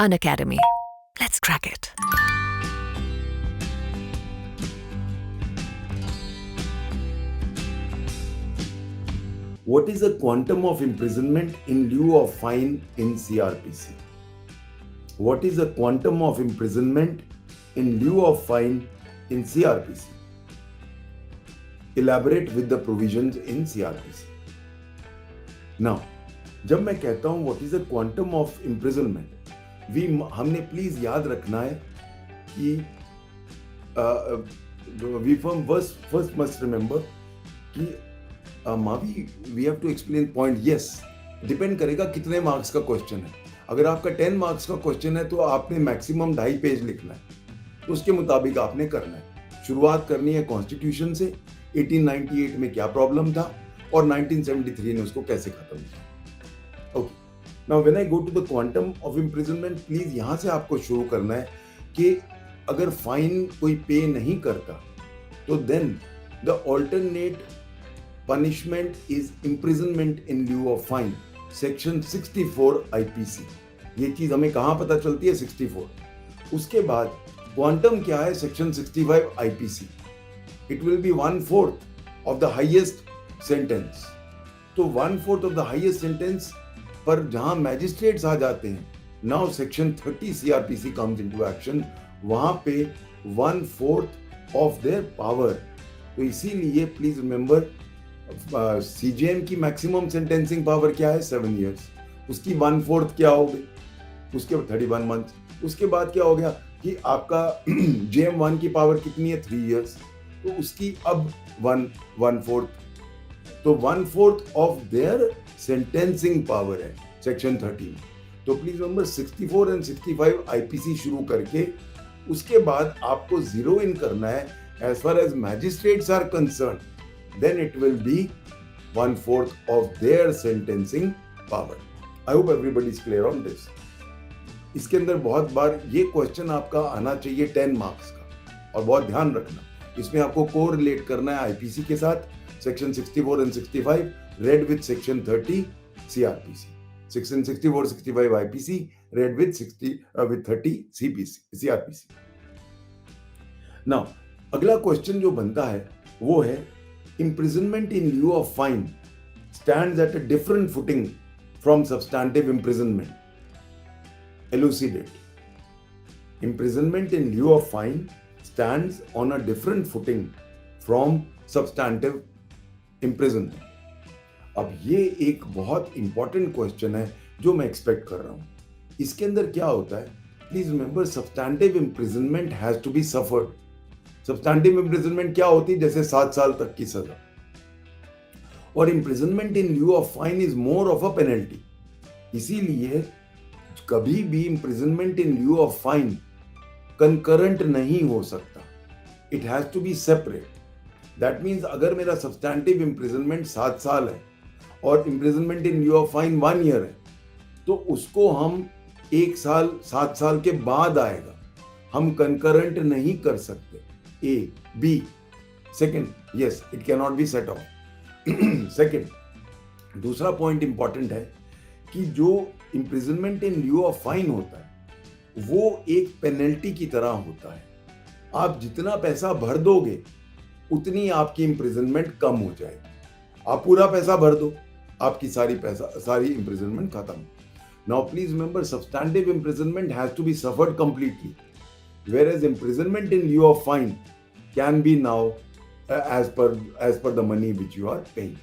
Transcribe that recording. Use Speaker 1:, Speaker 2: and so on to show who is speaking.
Speaker 1: Unacademy. Let's crack it.
Speaker 2: What is the quantum of imprisonment in lieu of fine in CRPC? What is the quantum of imprisonment in lieu of fine in CRPC? Elaborate with the provisions in CRPC. Now, जब मैं कहता हूं what is the quantum of imprisonment, हमने please याद रखना है कि we first must remember कि मावी we have to explain point. Yes, depend करेगा कितने मार्क्स का क्वेश्चन है. अगर आपका 10 मार्क्स का क्वेश्चन है तो आपने मैक्सिमम 2.5 पेज लिखना है, तो उसके मुताबिक आपने करना है. शुरुआत करनी है कॉन्स्टिट्यूशन से, 1898 में क्या प्रॉब्लम था और 1973 ने उसको कैसे खत्म किया. Okay, now when I go to the quantum of imprisonment, please यहां से आपको शुरू करना है कि अगर फाइन कोई पे नहीं करता तो then the alternate punishment is imprisonment in lieu of fine, section 64 IPC. ये चीज हमें कहां पता चलती है? 64. उसके बाद क्वांटम क्या है? Section 65 IPC. It will be 1/4 of the highest sentence. तो 1/4 of the highest sentence पर जहां मैजिस्ट्रेट्स आ जाते हैं, now section 30 CRPC comes into action, वहां पे 1/4 of their power. तो इसीलिए प्लीज रिमेंबर सीजेएम की मैक्सिमम सेंटेंसिंग पावर क्या है? 7 years. उसकी 1/4 क्या हो गई? उसके 31 months. उसके बाद क्या हो गया कि आपका JM1 की पावर कितनी है? 3 years. तो उसकी अब 1/4. तो 1/4 ऑफ देयर सेंटेंसिंग पावर है सेक्शन 13. तो प्लीज रिमेंबर 64 एंड 65 IPC शुरू करके उसके बाद आपको जीरो इन करना है as far as magistrates are concern. Then it will be 1/4 of their sentencing power. I hope everybody is clear on this. इसके अंदर बहुत बार ये क्वेश्चन आपका आना चाहिए 10 मार्क्स का, और बहुत ध्यान रखना इसमें आपको कोरिलेट करना है आईपीसी के साथ. Section 64 and 65 read with section 30 CRPC. Section 64 65 IPC read with 30 CRPC. Now अगला क्वेश्चन जो बनता है वो है imprisonment in lieu of fine stands at a different footing from substantive imprisonment. Elucidate. Imprisonment in lieu of fine stands on a different footing from substantive imprisonment. अब ये एक बहुत इंपॉर्टेंट क्वेश्चन है जो मैं एक्सपेक्ट कर रहा हूं. इसके अंदर क्या होता है? Please remember substantive imprisonment has to be suffered. Substantive imprisonment क्या होती है? जैसे 7 साल तक की सजा. और imprisonment in lieu of fine is more of a penalty. इसीलिए कभी भी imprisonment in lieu of fine concurrent नहीं हो सकता. It has to be separate. That means अगर मेरा सब्सटैंटिव इम्प्रिजनमेंट 7 साल है और imprisonment in lieu of fine 1 year है, तो उसको हम 1 साल 7 साल के बाद आएगा. हम कंकरेंट नहीं कर सकते. A, B. Second, yes, it cannot be set off. Second, दूसरा पॉइंट इंपॉर्टेंट है कि जो imprisonment in lieu of fine होता है वो एक पेनल्टी की तरह होता है. आप जितना पैसा भर दोगे उतनी आपकी इम्प्रिजनमेंट कम हो जाएगी. आप पूरा पैसा भर दो, आपकी सारी इम्प्रिजनमेंट खत्म. Now please remember substantive imprisonment has to be suffered completely, whereas imprisonment in lieu of fine can be now as per the money which you are paying.